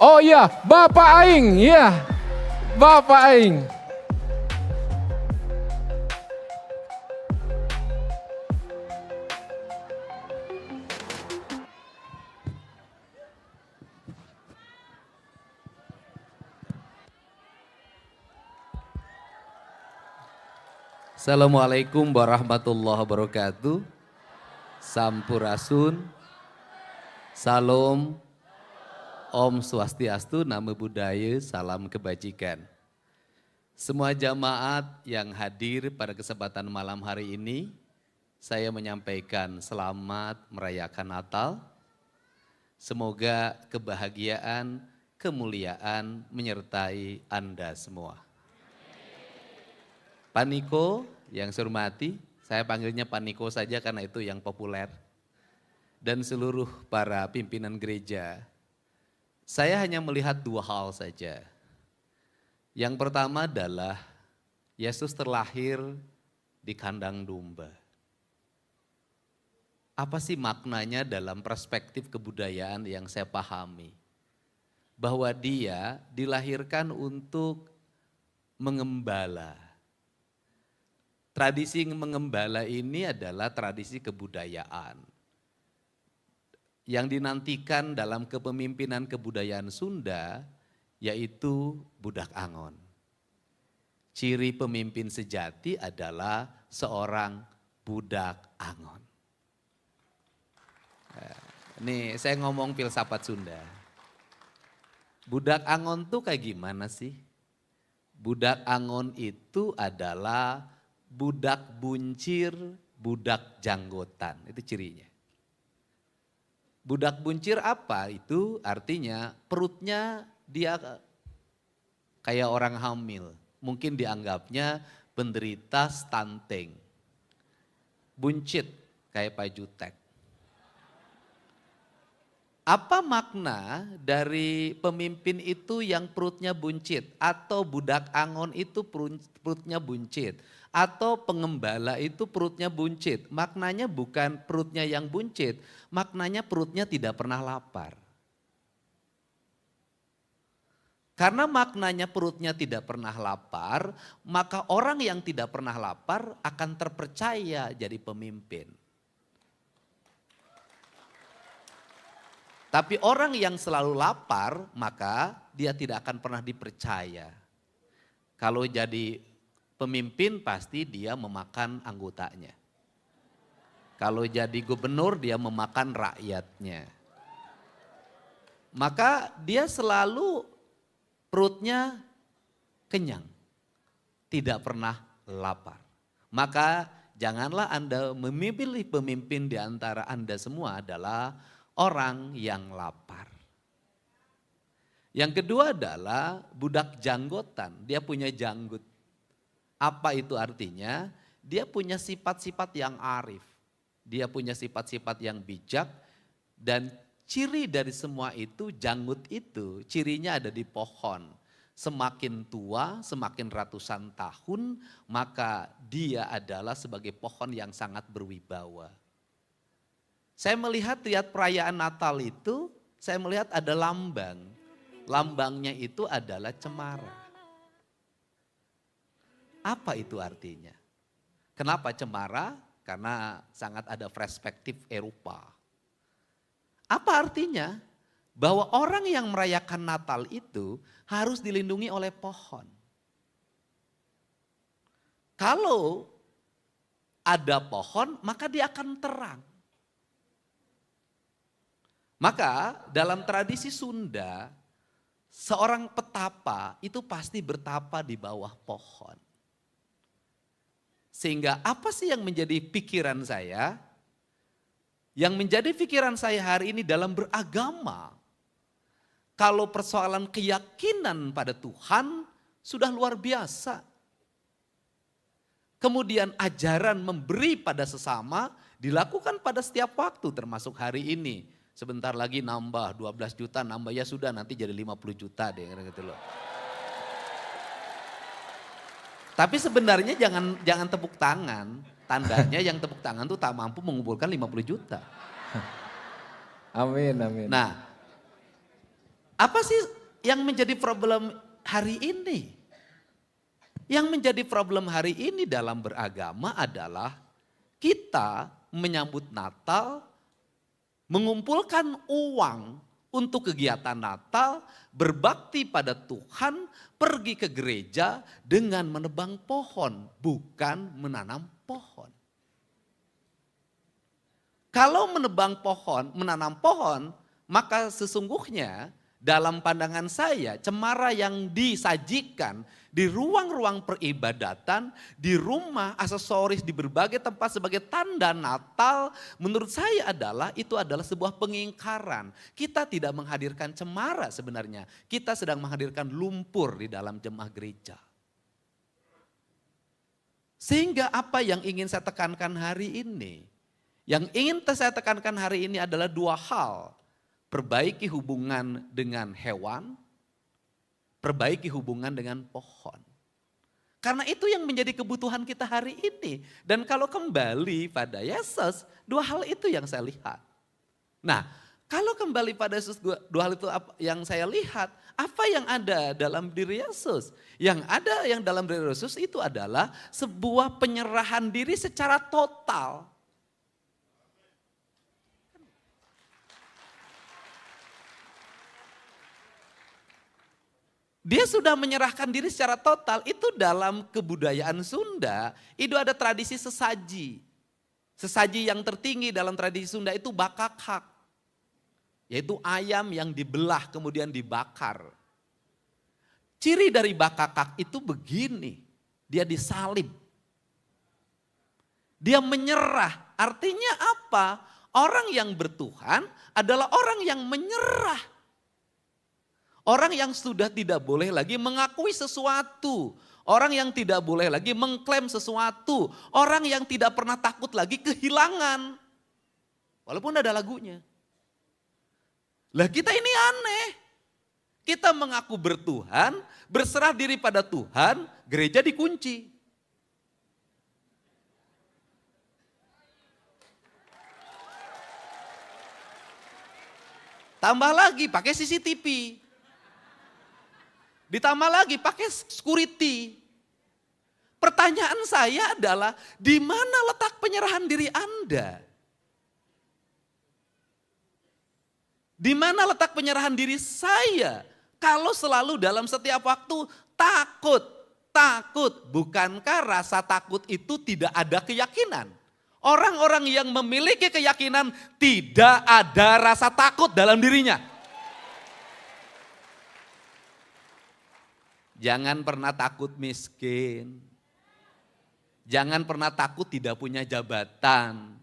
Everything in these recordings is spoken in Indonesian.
Oh iya, Bapak Aing, iya. Bapak Aing. Assalamualaikum warahmatullahi wabarakatuh. Sampurasun, Salam, Om Swastiastu, Namo Buddhaya, Salam Kebajikan. Semua jamaat yang hadir pada kesempatan malam hari ini, saya menyampaikan selamat merayakan Natal. Semoga kebahagiaan, kemuliaan menyertai Anda semua. Pak Niko yang saya hormati, saya panggilnya Pak Niko saja karena itu yang populer. Dan seluruh para pimpinan gereja, saya hanya melihat dua hal saja. Yang pertama adalah Yesus terlahir di kandang domba. Apa sih maknanya dalam perspektif kebudayaan yang saya pahami? Bahwa dia dilahirkan untuk mengembala. Tradisi mengembala ini adalah tradisi kebudayaan yang dinantikan dalam kepemimpinan kebudayaan Sunda, yaitu budak angon. Ciri pemimpin sejati adalah seorang budak angon. Nih saya ngomong filsafat Sunda. Budak angon tuh kayak gimana sih? Budak angon itu adalah budak buncir, budak janggotan, itu cirinya. Budak buncir apa itu? Artinya perutnya dia kayak orang hamil. Mungkin dianggapnya penderita stunting. Buncit kayak Pak Jutek. Apa makna dari pemimpin itu yang perutnya buncit? Atau budak angon itu perutnya buncit? Atau pengembala itu perutnya buncit? Maknanya bukan perutnya yang buncit, maknanya perutnya tidak pernah lapar. Karena maknanya perutnya tidak pernah lapar, maka orang yang tidak pernah lapar akan terpercaya jadi pemimpin. Tapi orang yang selalu lapar, maka dia tidak akan pernah dipercaya. Kalau jadi pemimpin pasti dia memakan anggotanya. Kalau jadi gubernur dia memakan rakyatnya. Maka dia selalu perutnya kenyang, tidak pernah lapar. Maka janganlah Anda memilih pemimpin di antara Anda semua adalah orang yang lapar. Yang kedua adalah budak janggotan, dia punya janggut. Apa itu artinya? Dia punya sifat-sifat yang arif, dia punya sifat-sifat yang bijak, dan ciri dari semua itu, janggut itu cirinya ada di pohon. Semakin tua, semakin ratusan tahun, maka dia adalah sebagai pohon yang sangat berwibawa. Saya melihat perayaan Natal itu, saya melihat ada lambang. Lambangnya itu adalah cemara. Apa itu artinya? Kenapa cemara? Karena sangat ada perspektif Eropa. Apa artinya? Bahwa orang yang merayakan Natal itu harus dilindungi oleh pohon. Kalau ada pohon, maka dia akan terang. Maka dalam tradisi Sunda, seorang petapa itu pasti bertapa di bawah pohon. Sehingga apa sih yang menjadi pikiran saya? Yang menjadi pikiran saya hari ini dalam beragama. Kalau persoalan keyakinan pada Tuhan sudah luar biasa. Kemudian ajaran memberi pada sesama dilakukan pada setiap waktu termasuk hari ini. Sebentar lagi nambah 12 juta, nambah ya sudah nanti jadi 50 juta deh gitu loh. Tapi sebenarnya jangan tepuk tangan, tandanya yang tepuk tangan tuh tak mampu mengumpulkan 50 juta. Amin, amin. Nah, Apa sih yang menjadi problem hari ini? Yang menjadi problem hari ini dalam beragama adalah kita menyambut Natal, mengumpulkan uang untuk kegiatan Natal, berbakti pada Tuhan, pergi ke gereja dengan menebang pohon, bukan menanam pohon. Kalau menebang pohon, menanam pohon, maka sesungguhnya dalam pandangan saya, cemara yang disajikan di ruang-ruang peribadatan, di rumah, aksesoris, di berbagai tempat sebagai tanda Natal, menurut saya itu adalah sebuah pengingkaran. Kita tidak menghadirkan cemara sebenarnya, kita sedang menghadirkan lumpur di dalam jemaah gereja. Sehingga apa yang ingin saya tekankan hari ini? Yang ingin saya tekankan hari ini adalah dua hal. Perbaiki hubungan dengan hewan, perbaiki hubungan dengan pohon. Karena itu yang menjadi kebutuhan kita hari ini. Dan kalau kembali pada Yesus, dua hal itu yang saya lihat. Nah, kalau kembali pada Yesus, dua hal itu yang saya lihat, apa yang ada dalam diri Yesus? Yang ada yang dalam diri Yesus itu adalah sebuah penyerahan diri secara total. Dia sudah menyerahkan diri secara total. Itu dalam kebudayaan Sunda, itu ada tradisi sesaji. Sesaji yang tertinggi dalam tradisi Sunda itu bakakak. Yaitu ayam yang dibelah kemudian dibakar. Ciri dari bakakak itu begini, dia disalib. Dia menyerah, artinya apa? Orang yang bertuhan adalah orang yang menyerah. Orang yang sudah tidak boleh lagi mengakui sesuatu. Orang yang tidak boleh lagi mengklaim sesuatu. Orang yang tidak pernah takut lagi kehilangan. Walaupun ada lagunya. Lah kita ini aneh. Kita mengaku bertuhan, berserah diri pada Tuhan, gereja dikunci. Tambah lagi pakai CCTV. Ditambah lagi pakai security. Pertanyaan saya adalah, di mana letak penyerahan diri Anda? Di mana letak penyerahan diri saya? Kalau selalu dalam setiap waktu takut. Bukankah rasa takut itu tidak ada keyakinan? Orang-orang yang memiliki keyakinan tidak ada rasa takut dalam dirinya. Jangan pernah takut miskin. Jangan pernah takut tidak punya jabatan.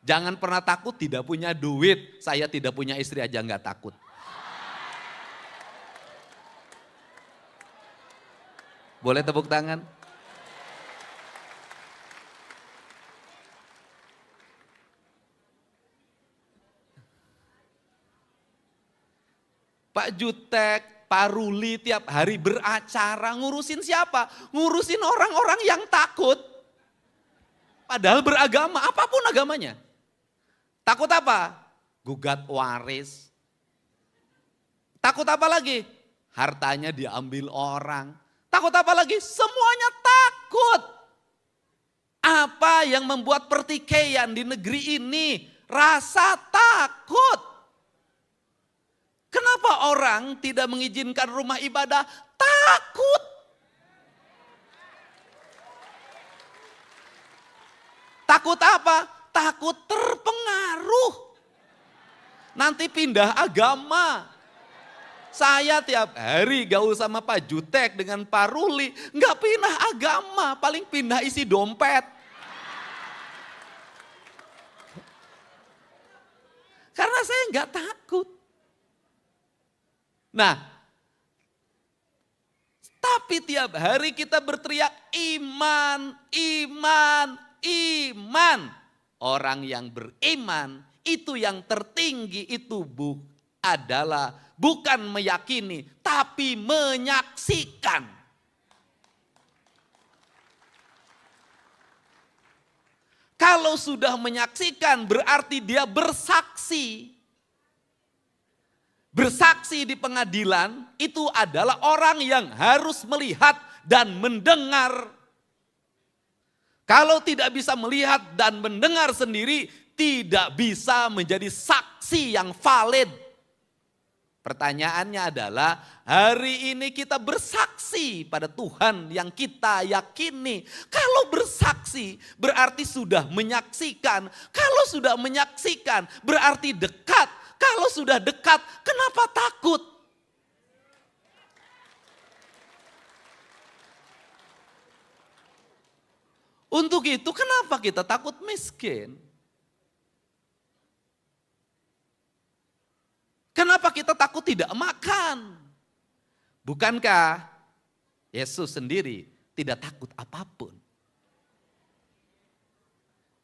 Jangan pernah takut tidak punya duit. Saya tidak punya istri aja nggak takut. Boleh tepuk tangan? Pak Jutek, Pak Ruli tiap hari beracara, ngurusin siapa? Ngurusin orang-orang yang takut. Padahal beragama, apapun agamanya. Takut apa? Gugat waris. Takut apa lagi? Hartanya diambil orang. Takut apa lagi? Semuanya takut. Apa yang membuat pertikaian di negeri ini? Rasa takut. Kenapa orang tidak mengizinkan rumah ibadah? Takut. Takut apa? Takut terpengaruh. Nanti pindah agama. Saya tiap hari gaul sama Pak Jutek dengan Pak Ruli. Nggak pindah agama, paling pindah isi dompet. Karena saya nggak takut. Nah, tapi tiap hari kita berteriak iman, iman, iman. Orang yang beriman itu yang tertinggi itu adalah bukan meyakini tapi menyaksikan. Kalau sudah menyaksikan berarti dia bersaksi. Bersaksi di pengadilan itu adalah orang yang harus melihat dan mendengar. Kalau tidak bisa melihat dan mendengar sendiri, tidak bisa menjadi saksi yang valid. Pertanyaannya adalah, hari ini kita bersaksi pada Tuhan yang kita yakini. Kalau bersaksi berarti sudah menyaksikan. Kalau sudah menyaksikan berarti dekat. Kalau sudah dekat, kenapa takut? Untuk itu kenapa kita takut miskin? Kenapa kita takut tidak makan? Bukankah Yesus sendiri tidak takut apapun?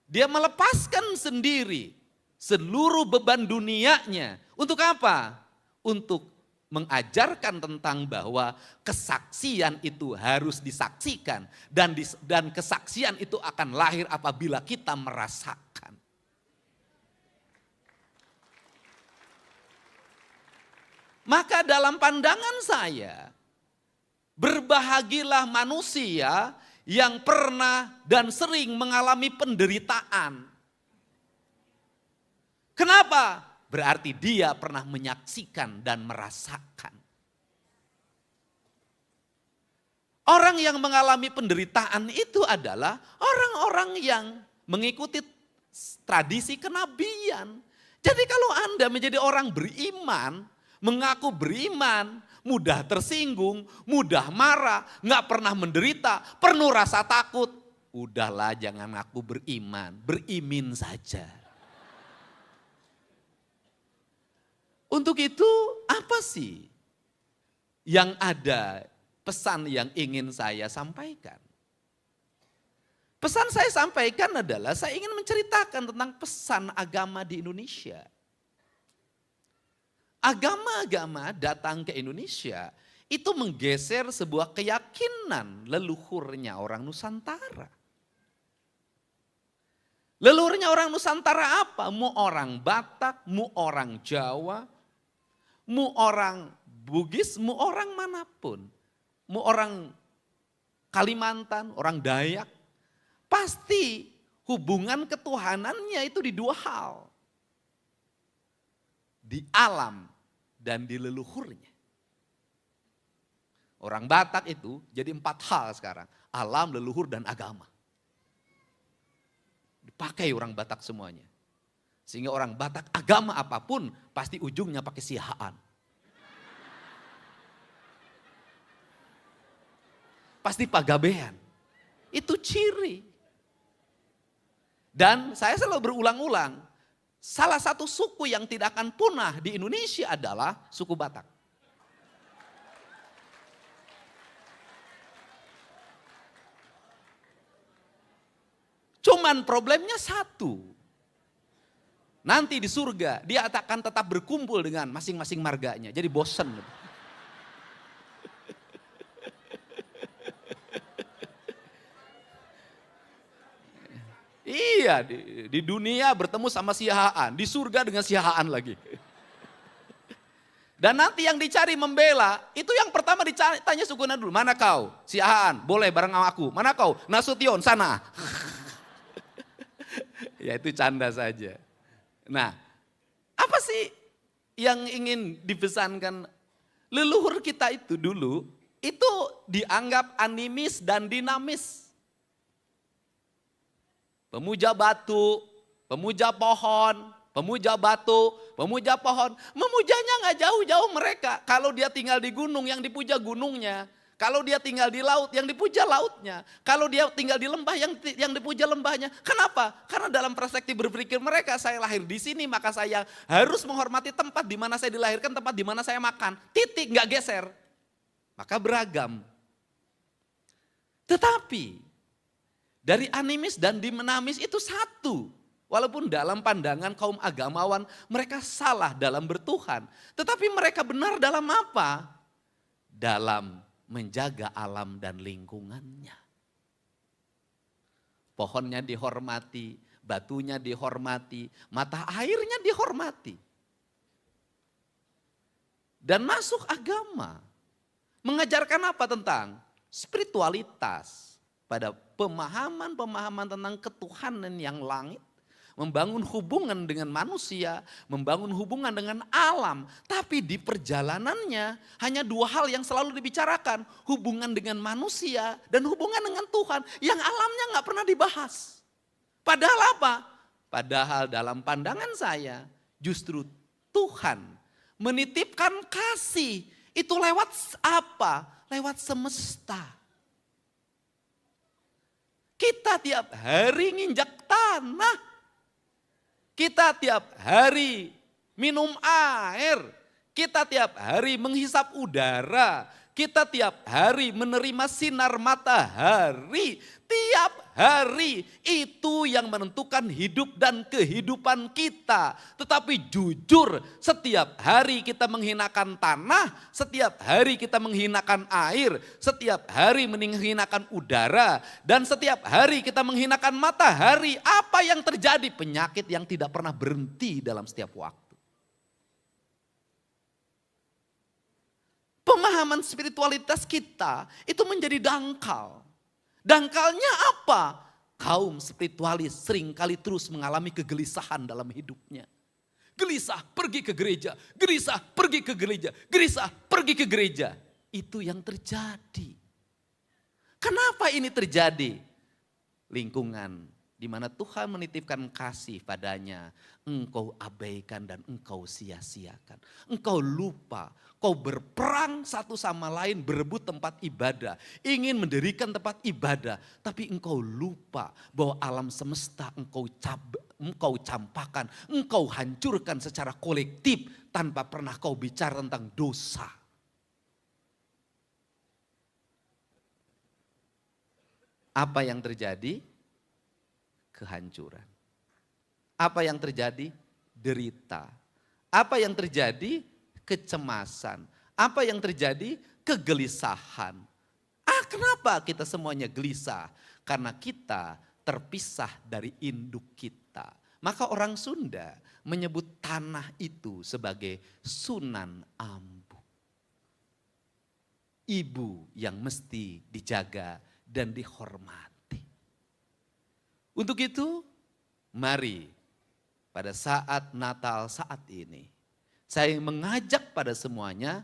Dia melepaskan sendiri seluruh beban dunianya. Untuk apa? Untuk mengajarkan tentang bahwa kesaksian itu harus disaksikan. Dan kesaksian itu akan lahir apabila kita merasakan. Maka dalam pandangan saya, berbahagilah manusia yang pernah dan sering mengalami penderitaan. Kenapa? Berarti dia pernah menyaksikan dan merasakan. Orang yang mengalami penderitaan itu adalah orang-orang yang mengikuti tradisi kenabian. Jadi kalau Anda menjadi orang beriman, mengaku beriman, mudah tersinggung, mudah marah, gak pernah menderita, penuh rasa takut. Udahlah, jangan ngaku beriman, berimin saja. Untuk itu apa sih yang ada, pesan yang ingin saya sampaikan? Pesan saya sampaikan adalah saya ingin menceritakan tentang pesan agama di Indonesia. Agama-agama datang ke Indonesia itu menggeser sebuah keyakinan leluhurnya orang Nusantara. Leluhurnya orang Nusantara apa? Mu orang Batak, mu orang Jawa, mu orang Bugis, mu orang manapun. Mu orang Kalimantan, orang Dayak. Pasti hubungan ketuhanannya itu di dua hal. Di alam dan di leluhurnya. Orang Batak itu jadi 4 hal sekarang. Alam, leluhur, dan agama. Dipakai orang Batak semuanya. Sehingga orang Batak agama apapun pasti ujungnya pakai sihaan. Pasti pagabean. Itu ciri. Dan saya selalu berulang-ulang. Salah satu suku yang tidak akan punah di Indonesia adalah suku Batak. Cuman problemnya satu. Nanti di surga dia akan tetap berkumpul dengan masing-masing marganya. Jadi bosen. Iya, di dunia bertemu sama sihaan, di surga dengan sihaan lagi. Dan nanti yang dicari membela, itu yang pertama ditanya sukunya dulu, mana kau? Sihaan, boleh bareng sama aku. Mana kau? Nasution, sana. Ya itu canda saja. Nah, apa sih yang ingin dipesankan? Leluhur kita itu dulu, itu dianggap animis dan dinamis. Pemuja batu, pemuja pohon, pemuja batu, pemuja pohon. Memujanya gak jauh-jauh mereka. Kalau dia tinggal di gunung, yang dipuja gunungnya. Kalau dia tinggal di laut, yang dipuja lautnya. Kalau dia tinggal di lembah, yang dipuja lembahnya. Kenapa? Karena dalam perspektif berpikir mereka, saya lahir di sini, maka saya harus menghormati tempat di mana saya dilahirkan, tempat di mana saya makan. Titik, gak geser. Maka beragam. Tetapi dari animis dan dinamis itu satu. Walaupun dalam pandangan kaum agamawan mereka salah dalam bertuhan. Tetapi mereka benar dalam apa? Dalam menjaga alam dan lingkungannya. Pohonnya dihormati, batunya dihormati, mata airnya dihormati. dan masuk agama. Mengajarkan apa tentang spiritualitas pada pemahaman-pemahaman tentang ketuhanan yang langit. Membangun hubungan dengan manusia, membangun hubungan dengan alam. Tapi di perjalanannya hanya dua hal yang selalu dibicarakan. Hubungan dengan manusia dan hubungan dengan Tuhan. Yang alamnya gak pernah dibahas. Padahal apa? Padahal dalam pandangan saya justru Tuhan menitipkan kasih. Itu lewat apa? Lewat semesta. Kita tiap hari nginjak tanah. Kita tiap hari minum air. Kita tiap hari menghisap udara. Kita tiap hari menerima sinar matahari. Tiap hari itu yang menentukan hidup dan kehidupan kita. Tetapi jujur, setiap hari kita menghinakan tanah, setiap hari kita menghinakan air, setiap hari menghinakan udara, dan setiap hari kita menghinakan matahari. Apa yang terjadi? Penyakit yang tidak pernah berhenti dalam setiap waktu. Pemahaman spiritualitas kita itu menjadi dangkal. Dangkalnya apa? Kaum spiritualis seringkali terus mengalami kegelisahan dalam hidupnya. Gelisah pergi ke gereja, gelisah pergi ke gereja, gelisah pergi ke gereja. Itu yang terjadi. Kenapa ini terjadi? Lingkungan di mana Tuhan menitipkan kasih padanya, engkau abaikan dan engkau sia-siakan. Engkau lupa, kau berperang satu sama lain berebut tempat ibadah. Ingin mendirikan tempat ibadah, tapi engkau lupa bahwa alam semesta engkau campakkan, engkau hancurkan secara kolektif tanpa pernah kau bicara tentang dosa. Apa yang terjadi? Kehancuran. Apa yang terjadi? Derita. Apa yang terjadi? Kecemasan. Apa yang terjadi? Kegelisahan. Kenapa kita semuanya gelisah? Karena kita terpisah dari induk kita. Maka orang Sunda menyebut tanah itu sebagai Sunan Ambu. Ibu yang mesti dijaga dan dihormati. Untuk itu, mari pada saat Natal saat ini, saya mengajak pada semuanya,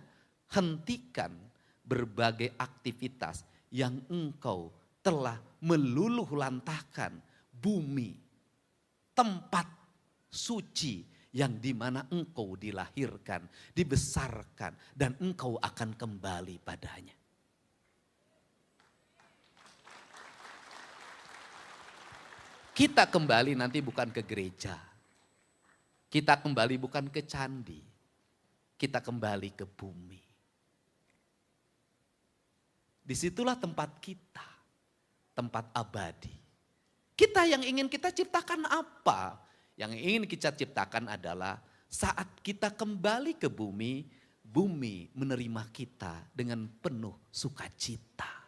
hentikan berbagai aktivitas yang engkau telah meluluh lantahkan bumi, tempat suci yang dimana engkau dilahirkan, dibesarkan, dan engkau akan kembali padanya. Kita kembali nanti bukan ke gereja. Kita kembali bukan ke candi. Kita kembali ke bumi. Disitulah tempat kita. Tempat abadi. Kita yang ingin kita ciptakan apa? Yang ingin kita ciptakan adalah saat kita kembali ke bumi, bumi menerima kita dengan penuh sukacita.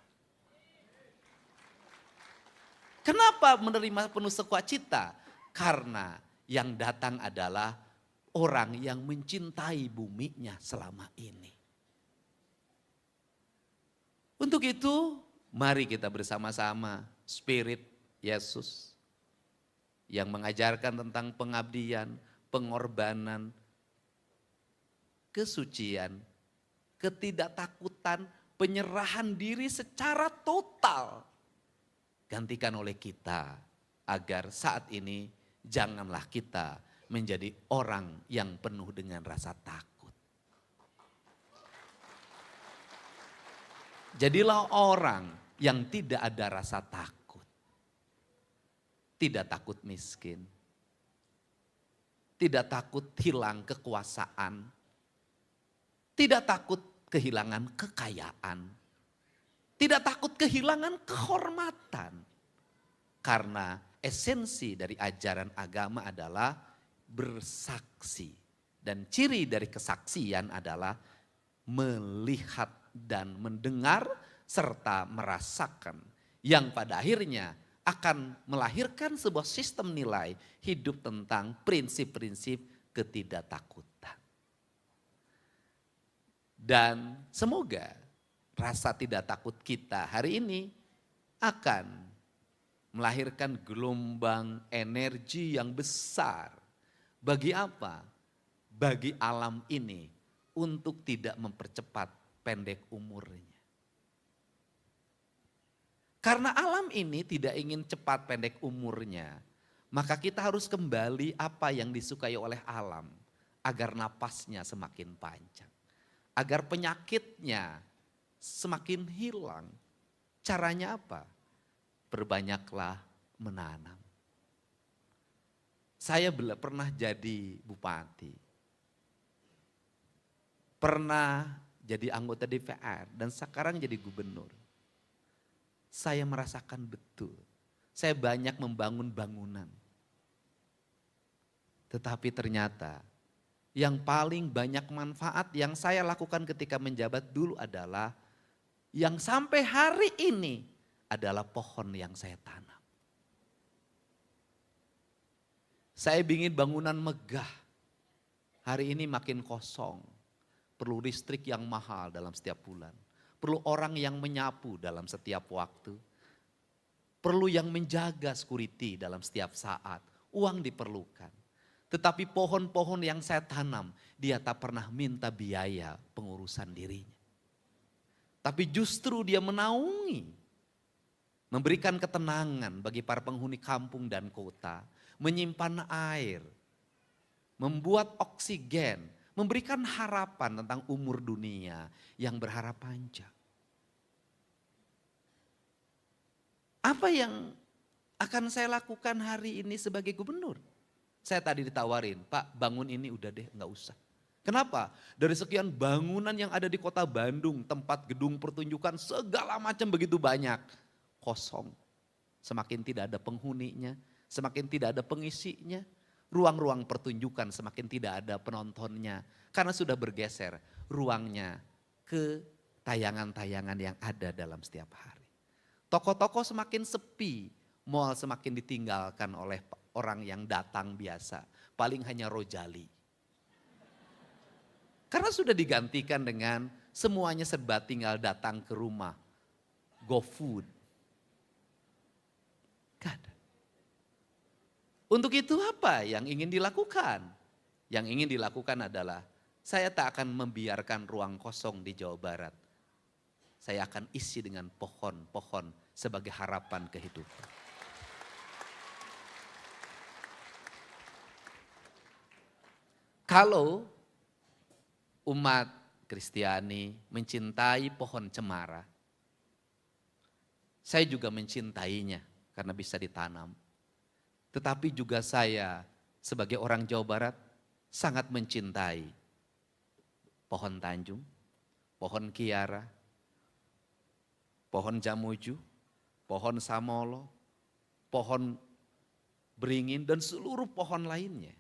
Kenapa menerima penuh sukacita? Karena yang datang adalah orang yang mencintai buminya selama ini. Untuk itu, mari kita bersama-sama Spirit Yesus yang mengajarkan tentang pengabdian, pengorbanan, kesucian, ketidaktakutan, penyerahan diri secara total. Gantikan oleh kita agar saat ini janganlah kita menjadi orang yang penuh dengan rasa takut. Jadilah orang yang tidak ada rasa takut. Tidak takut miskin. Tidak takut hilang kekuasaan. Tidak takut kehilangan kekayaan. Tidak takut kehilangan kehormatan. Karena esensi dari ajaran agama adalah bersaksi. Dan ciri dari kesaksian adalah melihat dan mendengar serta merasakan. Yang pada akhirnya akan melahirkan sebuah sistem nilai hidup tentang prinsip-prinsip ketidaktakutan. Dan semoga rasa tidak takut kita hari ini akan melahirkan gelombang energi yang besar. Bagi apa? Bagi alam ini untuk tidak mempercepat pendek umurnya. Karena alam ini tidak ingin cepat pendek umurnya, maka kita harus kembali apa yang disukai oleh alam agar napasnya semakin panjang. Agar penyakitnya semakin hilang. Caranya apa? Perbanyaklah menanam. Saya pernah jadi bupati. Pernah jadi anggota DPR dan sekarang jadi gubernur. Saya merasakan betul. Saya banyak membangun bangunan. Tetapi ternyata yang paling banyak manfaat yang saya lakukan ketika menjabat dulu adalah yang sampai hari ini adalah pohon yang saya tanam. Saya ingin bangunan megah. Hari ini makin kosong. Perlu listrik yang mahal dalam setiap bulan. Perlu orang yang menyapu dalam setiap waktu. Perlu yang menjaga security dalam setiap saat. Uang diperlukan. Tetapi pohon-pohon yang saya tanam, dia tak pernah minta biaya pengurusan dirinya. Tapi justru dia menaungi. Memberikan ketenangan bagi para penghuni kampung dan kota. Menyimpan air. Membuat oksigen. Memberikan harapan tentang umur dunia yang berharap panjang. Apa yang akan saya lakukan hari ini sebagai gubernur? Saya tadi ditawarin, Pak bangun ini udah deh gak usah. Kenapa? Dari sekian bangunan yang ada di kota Bandung, tempat gedung pertunjukan segala macam begitu banyak. Kosong, semakin tidak ada penghuninya, semakin tidak ada pengisinya. Ruang-ruang pertunjukan semakin tidak ada penontonnya. Karena sudah bergeser ruangnya ke tayangan-tayangan yang ada dalam setiap hari. Toko-toko semakin sepi, mal semakin ditinggalkan oleh orang yang datang biasa. Paling hanya rojali. Karena sudah digantikan dengan semuanya serba tinggal datang ke rumah. GoFood. Gak ada. Untuk itu apa yang ingin dilakukan? Yang ingin dilakukan adalah saya tak akan membiarkan ruang kosong di Jawa Barat. Saya akan isi dengan pohon-pohon sebagai harapan kehidupan. Kalau umat Kristiani mencintai pohon cemara, saya juga mencintainya karena bisa ditanam. Tetapi juga saya sebagai orang Jawa Barat sangat mencintai pohon Tanjung, pohon Kiara, pohon Jamuju, pohon Samolo, pohon Beringin dan seluruh pohon lainnya.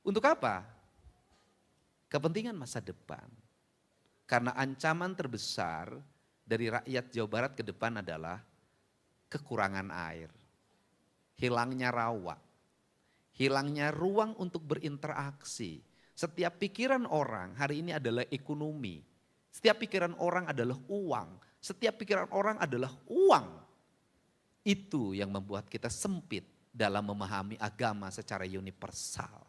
Untuk apa? Kepentingan masa depan. Karena ancaman terbesar dari rakyat Jawa Barat ke depan adalah kekurangan air. Hilangnya rawa, hilangnya ruang untuk berinteraksi. Setiap pikiran orang hari ini adalah ekonomi. Setiap pikiran orang adalah uang. Setiap pikiran orang adalah uang. Itu yang membuat kita sempit dalam memahami agama secara universal.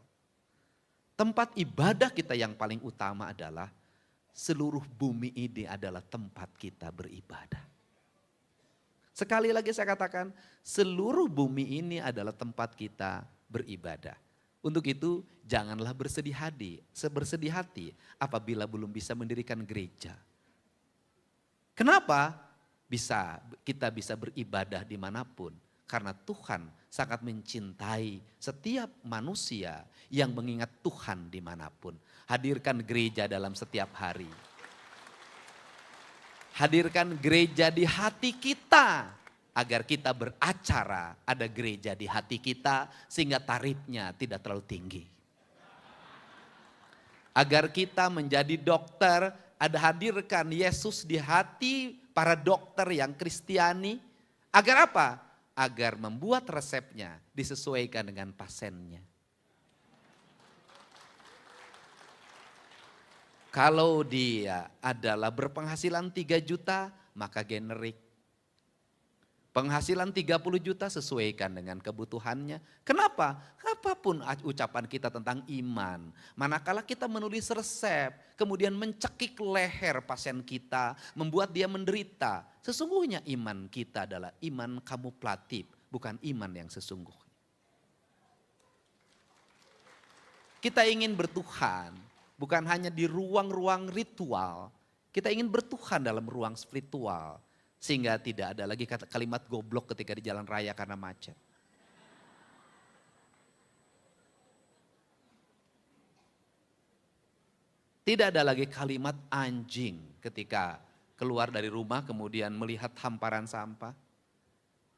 Tempat ibadah kita yang paling utama adalah seluruh bumi ini adalah tempat kita beribadah. Sekali lagi saya katakan, seluruh bumi ini adalah tempat kita beribadah. Untuk itu janganlah bersedih hati apabila belum bisa mendirikan gereja. Kenapa? Kita bisa beribadah dimanapun. Karena Tuhan sangat mencintai setiap manusia yang mengingat Tuhan dimanapun. Hadirkan gereja dalam setiap hari. Hadirkan gereja di hati kita agar kita beracara ada gereja di hati kita sehingga tarifnya tidak terlalu tinggi. Agar kita menjadi dokter, hadirkan Yesus di hati para dokter yang Kristiani. Agar apa? Agar membuat resepnya disesuaikan dengan pasiennya. Kalau dia adalah berpenghasilan 3 juta, maka generik. Penghasilan 30 juta sesuaikan dengan kebutuhannya. Kenapa? Apapun ucapan kita tentang iman. Manakala kita menulis resep, kemudian mencekik leher pasien kita, membuat dia menderita. Sesungguhnya iman kita adalah iman kamuflatif, bukan iman yang sesungguhnya. Kita ingin bertuhan, bukan hanya di ruang-ruang ritual. Kita ingin bertuhan dalam ruang spiritual. Sehingga tidak ada lagi kalimat goblok ketika di jalan raya karena macet. Tidak ada lagi kalimat anjing ketika keluar dari rumah kemudian melihat hamparan sampah.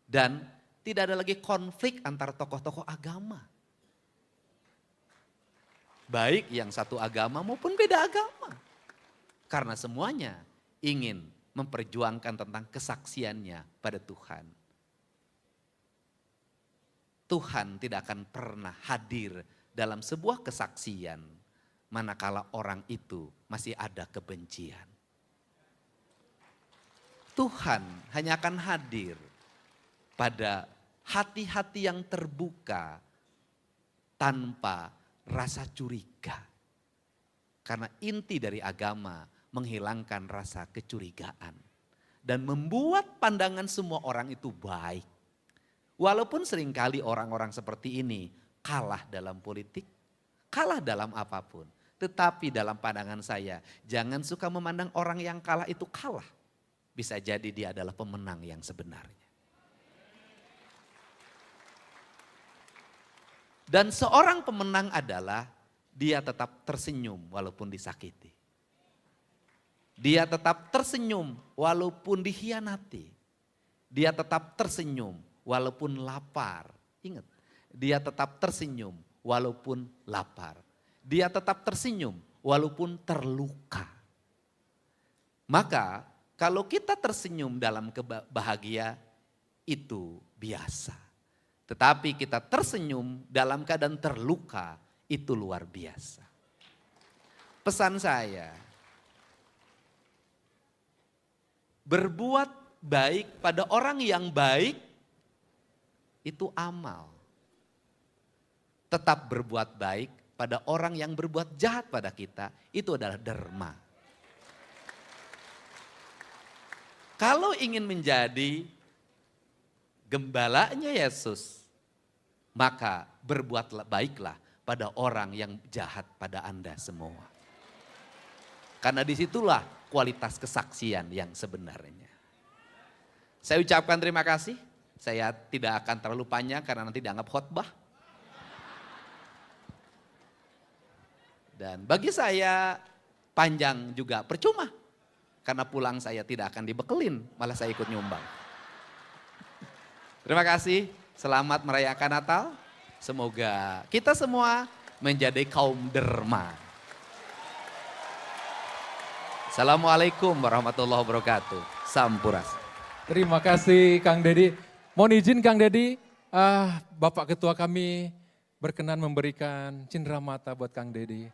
Dan tidak ada lagi konflik antar tokoh-tokoh agama. Baik yang satu agama maupun beda agama. Karena semuanya ingin memperjuangkan tentang kesaksiannya pada Tuhan. Tuhan tidak akan pernah hadir dalam sebuah kesaksian manakala orang itu masih ada kebencian. Tuhan hanya akan hadir pada hati-hati yang terbuka tanpa rasa curiga. Karena inti dari agama menghilangkan rasa kecurigaan dan membuat pandangan semua orang itu baik. Walaupun seringkali orang-orang seperti ini kalah dalam politik, kalah dalam apapun. Tetapi dalam pandangan saya, jangan suka memandang orang yang kalah itu kalah. Bisa jadi dia adalah pemenang yang sebenarnya. Dan seorang pemenang adalah dia tetap tersenyum walaupun disakiti. Dia tetap tersenyum walaupun dikhianati. Dia tetap tersenyum walaupun lapar. Ingat, dia tetap tersenyum walaupun lapar. Dia tetap tersenyum walaupun terluka. Maka kalau kita tersenyum dalam bahagia itu biasa. Tetapi kita tersenyum dalam keadaan terluka itu luar biasa. Pesan saya, berbuat baik pada orang yang baik itu amal. Tetap berbuat baik pada orang yang berbuat jahat pada kita itu adalah derma. Kalau ingin menjadi gembalanya Yesus, maka berbuatlah baiklah pada orang yang jahat pada Anda semua. Karena disitulah kualitas kesaksian yang sebenarnya. Saya ucapkan terima kasih. Saya tidak akan terlalu panjang karena nanti dianggap khotbah. Dan bagi saya panjang juga percuma. Karena pulang saya tidak akan dibekelin, malah saya ikut nyumbang. Terima kasih, selamat merayakan Natal. Semoga kita semua menjadi kaum derma. Assalamualaikum warahmatullahi wabarakatuh. Sampurasun. Terima kasih Kang Dedi. Mohon izin Kang Dedi, Bapak Ketua kami berkenan memberikan cindera mata buat Kang Dedi.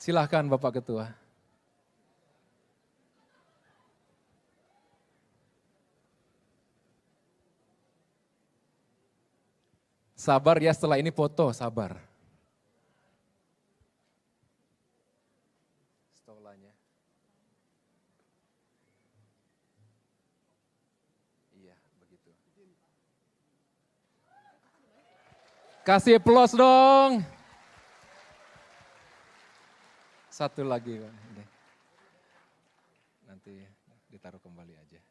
Silahkan Bapak Ketua. Sabar ya, setelah ini foto, sabar. Stolanya. Iya, begitu. Kasih aplaus dong. Satu lagi, Pak. Nanti ditaruh kembali aja.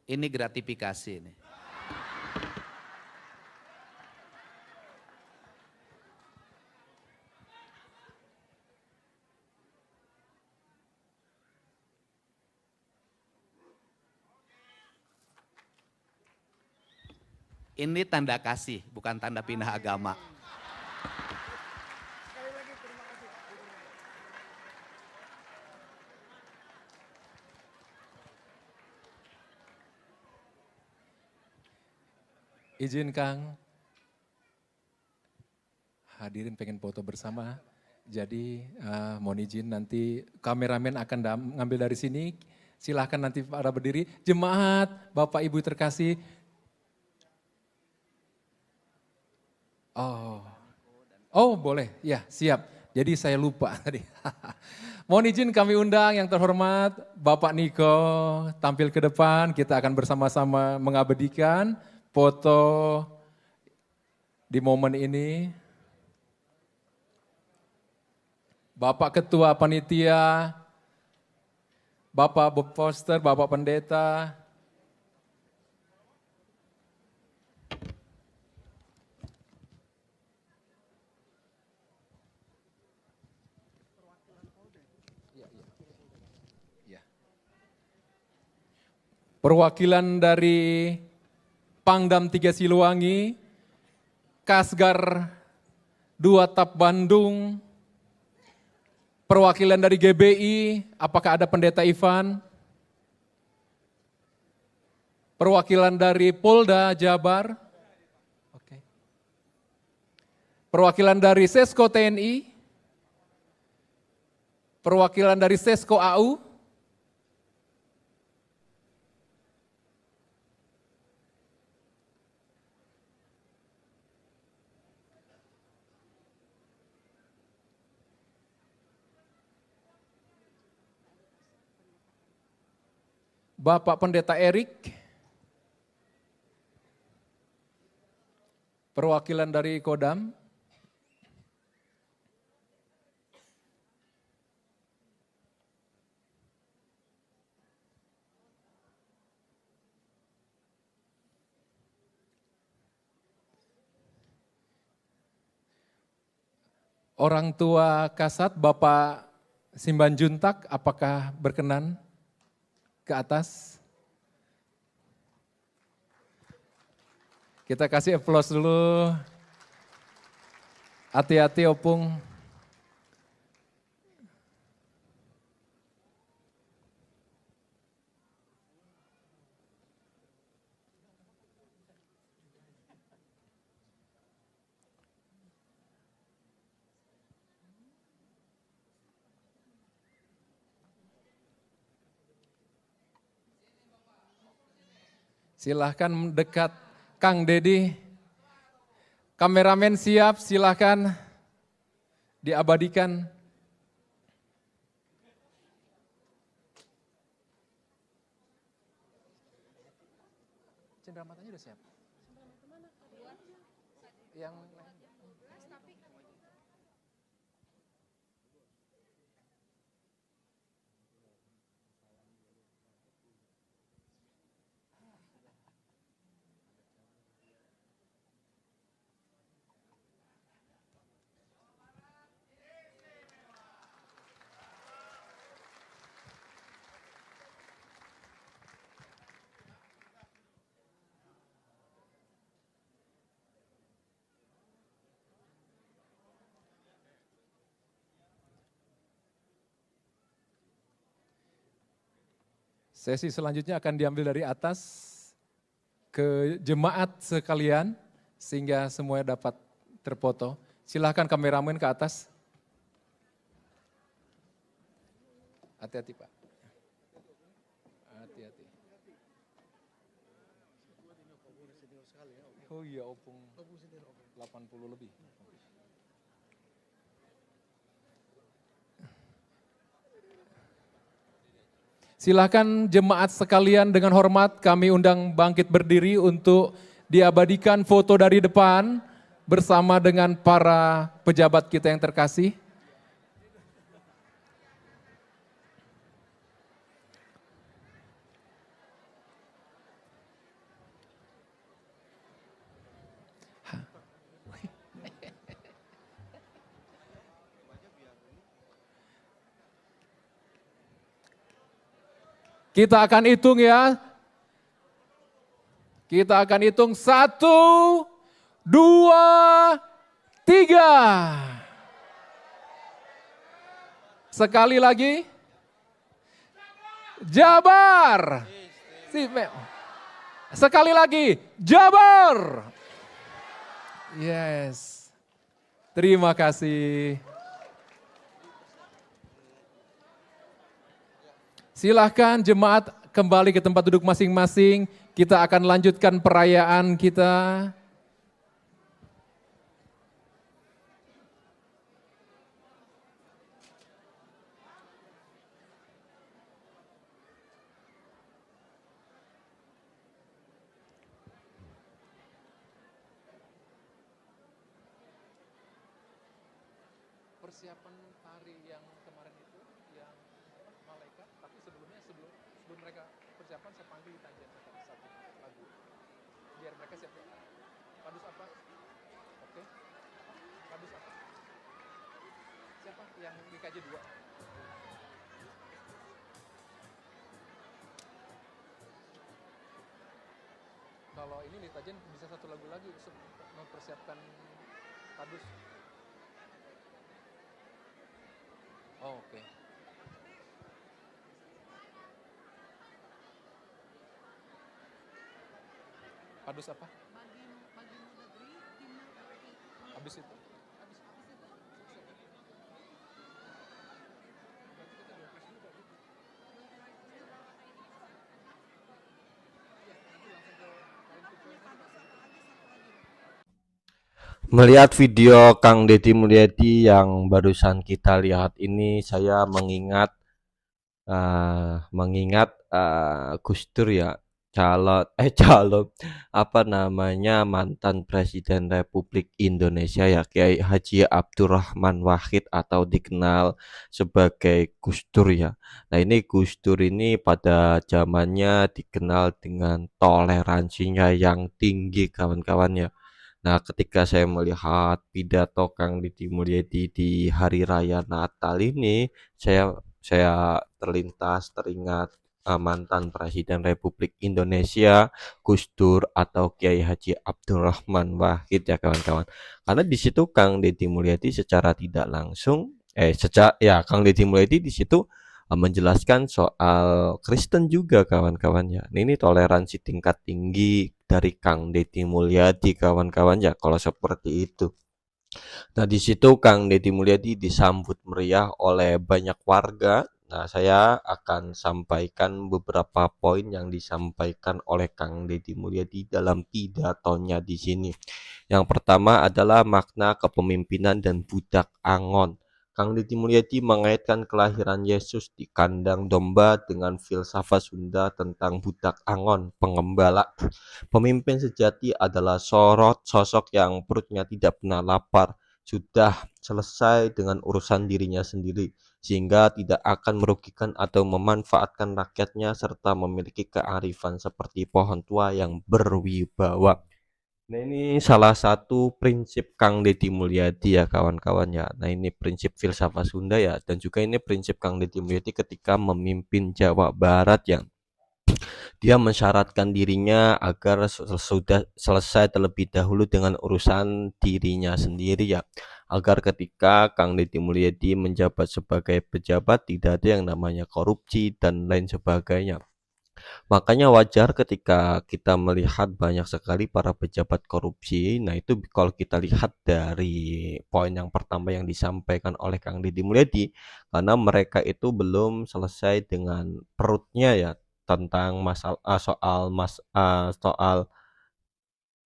Ini gratifikasi nih. Ini tanda kasih, bukan tanda pindah agama. izin Kang. Hadirin pengen foto bersama. Jadi mohon izin nanti kameramen akan ngambil dari sini. Silahkan nanti para berdiri. Jemaat, Bapak Ibu terkasih. Oh boleh, ya siap. Jadi saya lupa tadi. Mohon izin kami undang yang terhormat Bapak Niko tampil ke depan. Kita akan bersama-sama mengabadikan foto di momen ini. Bapak Ketua Panitia, Bapak Bob Foster, Bapak Pendeta. Perwakilan dari Pangdam 3 Siliwangi, Kasgar 2 TAP Bandung, perwakilan dari GBI, apakah ada Pendeta Ivan? Perwakilan dari Polda Jabar, oke. Perwakilan dari Sesko TNI, perwakilan dari Sesko AU, Bapak Pendeta Erik, perwakilan dari Kodam, orang tua Kasat Bapak Simban Juntak, apakah berkenan ke atas? Kita kasih aplaus dulu. Hati-hati Opung. Silahkan mendekat Kang Dedi. Kameramen siap, silahkan diabadikan. Cendera matanya udah siap? Yang sesi selanjutnya akan diambil dari atas ke jemaat sekalian sehingga semuanya dapat terfoto. Silahkan kameramen ke atas. Hati-hati Pak. Hati-hati. Oh iya Opung 80 lebih. Silakan jemaat sekalian dengan hormat kami undang bangkit berdiri untuk diabadikan foto dari depan bersama dengan para pejabat kita yang terkasih. Kita akan hitung ya. Kita akan hitung 1, 2, 3. Sekali lagi. Jabar. Sekali lagi, Jabar. Yes. Terima kasih. Silahkan jemaat kembali ke tempat duduk masing-masing. Kita akan lanjutkan perayaan kita. Persiapan tari yang kemarin itu, yang malaikat, tapi sebelum mereka persiapan saya panggil Tajen satu lagu, biar mereka siap. Padus apa? Oke. Padus apa? Siapa yang di KJ 2? Kalau ini Tajen bisa satu lagu lagi untuk mempersiapkan Padus. Oh, oke. Padus apa? Habis itu? Melihat video Kang Deddy Mulyadi yang barusan kita lihat ini, saya mengingat Gus Dur ya, calon apa namanya mantan Presiden Republik Indonesia ya, Kiai Haji Abdurrahman Wahid atau dikenal sebagai Gus Dur ya. Nah ini Gus Dur ini pada zamannya dikenal dengan toleransinya yang tinggi kawan-kawannya. Nah, ketika saya melihat pidato Kang Deddy Mulyadi di hari raya Natal ini, saya teringat mantan Presiden Republik Indonesia Gus Dur atau Kiai Haji Abdurrahman Wahid ya kawan-kawan. Karena di situ Kang Deddy Mulyadi secara tidak langsung Kang Deddy Mulyadi di situ menjelaskan soal Kristen juga kawan-kawannya. Nah, ini toleransi tingkat tinggi dari Kang Deddy Mulyadi kawan-kawan ya kalau seperti itu. Nah, di situ Kang Deddy Mulyadi disambut meriah oleh banyak warga. Nah, saya akan sampaikan beberapa poin yang disampaikan oleh Kang Deddy Mulyadi dalam pidatonya di sini. Yang pertama adalah makna kepemimpinan dan budak angon. Kang Deddy Mulyadi mengaitkan kelahiran Yesus di kandang domba dengan filsafat Sunda tentang budak angon, pengembala. Pemimpin sejati adalah sosok yang perutnya tidak pernah lapar, sudah selesai dengan urusan dirinya sendiri, sehingga tidak akan merugikan atau memanfaatkan rakyatnya, serta memiliki kearifan seperti pohon tua yang berwibawa. Nah ini salah satu prinsip Kang Deddy Mulyadi ya kawan-kawan ya. Nah ini prinsip filsafat Sunda ya, dan juga ini prinsip Kang Deddy Mulyadi ketika memimpin Jawa Barat yang dia mensyaratkan dirinya agar sudah selesai terlebih dahulu dengan urusan dirinya sendiri ya. Agar ketika Kang Deddy Mulyadi menjabat sebagai pejabat tidak ada yang namanya korupsi dan lain sebagainya. Makanya wajar ketika kita melihat banyak sekali para pejabat korupsi. Nah itu kalau kita lihat dari poin yang pertama yang disampaikan oleh Kang Deddy Mulyadi, karena mereka itu belum selesai dengan perutnya ya, tentang soal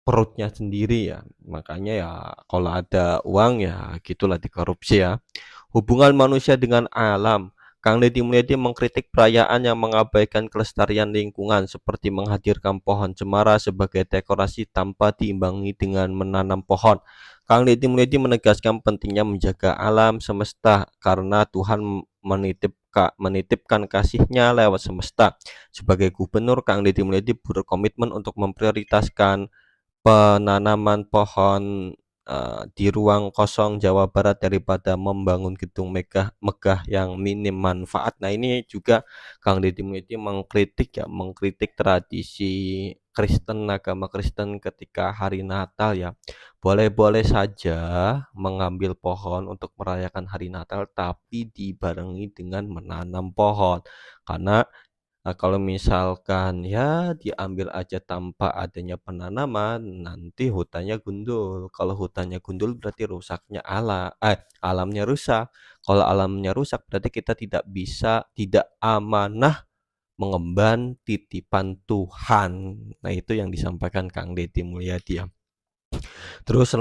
perutnya sendiri ya. Makanya ya kalau ada uang ya gitulah dikorupsi ya. Hubungan manusia dengan alam. Kang Deddy Mulyadi mengkritik perayaan yang mengabaikan kelestarian lingkungan seperti menghadirkan pohon cemara sebagai dekorasi tanpa diimbangi dengan menanam pohon. Kang Deddy Mulyadi menegaskan pentingnya menjaga alam semesta karena Tuhan menitipkan kasihnya lewat semesta. Sebagai gubernur, Kang Deddy Mulyadi berkomitmen untuk memprioritaskan penanaman pohon di ruang kosong Jawa Barat daripada membangun gedung megah yang minim manfaat. Nah ini juga Kang Deddy Mulyadi mengkritik tradisi Kristen, agama Kristen ketika hari Natal ya. Boleh-boleh saja mengambil pohon untuk merayakan hari Natal, tapi dibarengi dengan menanam pohon. Karena Nah, kalau misalkan ya diambil aja tanpa adanya penanaman, nanti hutannya gundul. Kalau hutannya gundul berarti alamnya rusak. Kalau alamnya rusak berarti kita tidak amanah mengemban titipan Tuhan. Nah, itu yang disampaikan Kang Deddy Mulyadi ya. Terus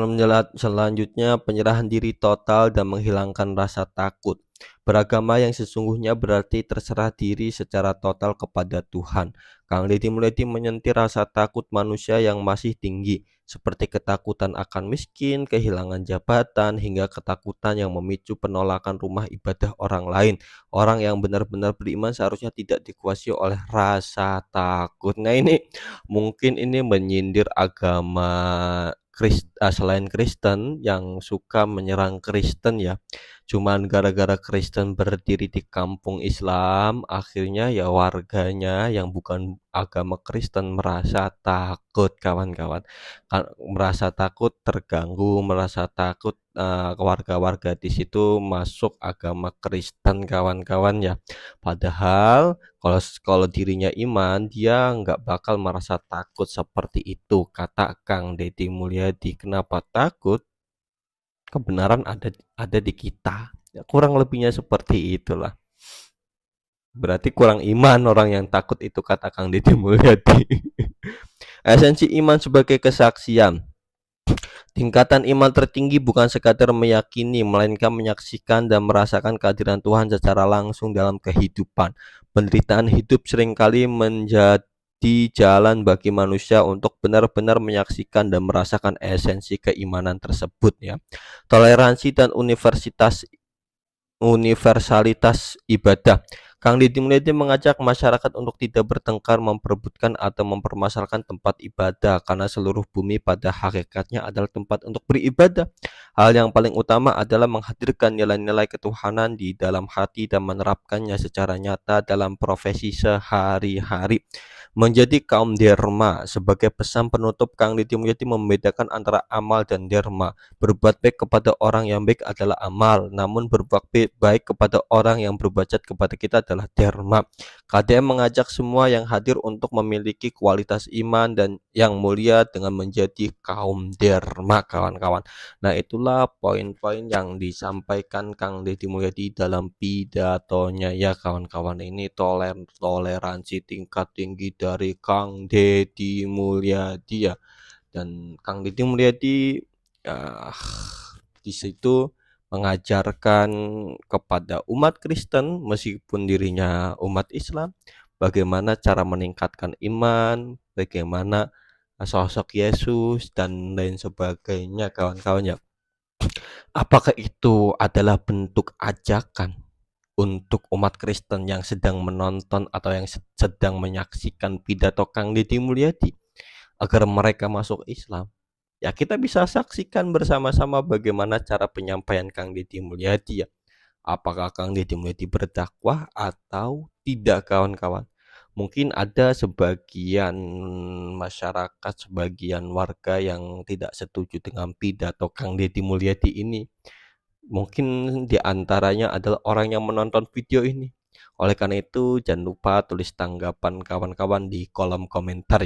selanjutnya penyerahan diri total dan menghilangkan rasa takut. Beragama yang sesungguhnya berarti terserah diri secara total kepada Tuhan. Kang Deddy Mulyadi menyentil rasa takut manusia yang masih tinggi, seperti ketakutan akan miskin, kehilangan jabatan, hingga ketakutan yang memicu penolakan rumah ibadah orang lain. Orang yang benar-benar beriman seharusnya tidak dikuasai oleh rasa takut. Nah, ini mungkin ini menyindir agama selain Kristen yang suka menyerang Kristen ya. Cuman gara-gara Kristen berdiri di kampung Islam, akhirnya ya warganya yang bukan agama Kristen merasa takut kawan-kawan. Merasa takut terganggu, merasa takut warga-warga di situ masuk agama Kristen kawan-kawan ya. Padahal kalau dirinya iman, dia nggak bakal merasa takut seperti itu, kata Kang Deddy Mulyadi. Kenapa takut? Kebenaran ada di kita. Ya, kurang lebihnya seperti itulah. Berarti kurang iman orang yang takut itu, kata Kang Deddy Mulyadi. Esensi iman sebagai kesaksian. Tingkatan iman tertinggi bukan sekadar meyakini, melainkan menyaksikan dan merasakan kehadiran Tuhan secara langsung dalam kehidupan. Penderitaan hidup seringkali menjadi jalan bagi manusia untuk benar-benar menyaksikan dan merasakan esensi keimanan tersebut ya. Toleransi dan universalitas ibadah. Kang Deddy Mulyadi mengajak masyarakat untuk tidak bertengkar, memperebutkan atau mempermasalahkan tempat ibadah, karena seluruh bumi pada hakikatnya adalah tempat untuk beribadah. Hal yang paling utama adalah menghadirkan nilai-nilai ketuhanan di dalam hati dan menerapkannya secara nyata dalam profesi sehari-hari. Menjadi kaum derma. Sebagai pesan penutup, Kang Deddy Mulyadi membedakan antara amal dan derma. Berbuat baik kepada orang yang baik adalah amal, namun berbuat baik kepada orang yang berbuat jahat kepada kita adalah derma. KDM mengajak semua yang hadir untuk memiliki kualitas iman dan yang mulia dengan menjadi kaum derma, kawan-kawan. Nah, itulah poin-poin yang disampaikan Kang Deddy Mulyadi dalam pidatonya ya kawan-kawan. Ini toleransi tingkat tinggi dari Kang Deddy Mulyadi ya. Dan Kang Deddy Mulyadi di situ mengajarkan kepada umat Kristen meskipun dirinya umat Islam bagaimana cara meningkatkan iman, bagaimana sosok Yesus dan lain sebagainya kawan-kawan ya. Apakah itu adalah bentuk ajakan untuk umat Kristen yang sedang menonton atau yang sedang menyaksikan pidato Kang Deddy Mulyadi agar mereka masuk Islam? Ya, kita bisa saksikan bersama-sama bagaimana cara penyampaian Kang Deddy Mulyadi ya. Apakah Kang Deddy Mulyadi berdakwah atau tidak kawan-kawan? Mungkin ada sebagian masyarakat, sebagian warga yang tidak setuju dengan pidato Kang Deddy Mulyadi ini. Mungkin diantaranya adalah orang yang menonton video ini. Oleh karena itu, jangan lupa tulis tanggapan kawan-kawan di kolom komentar ya.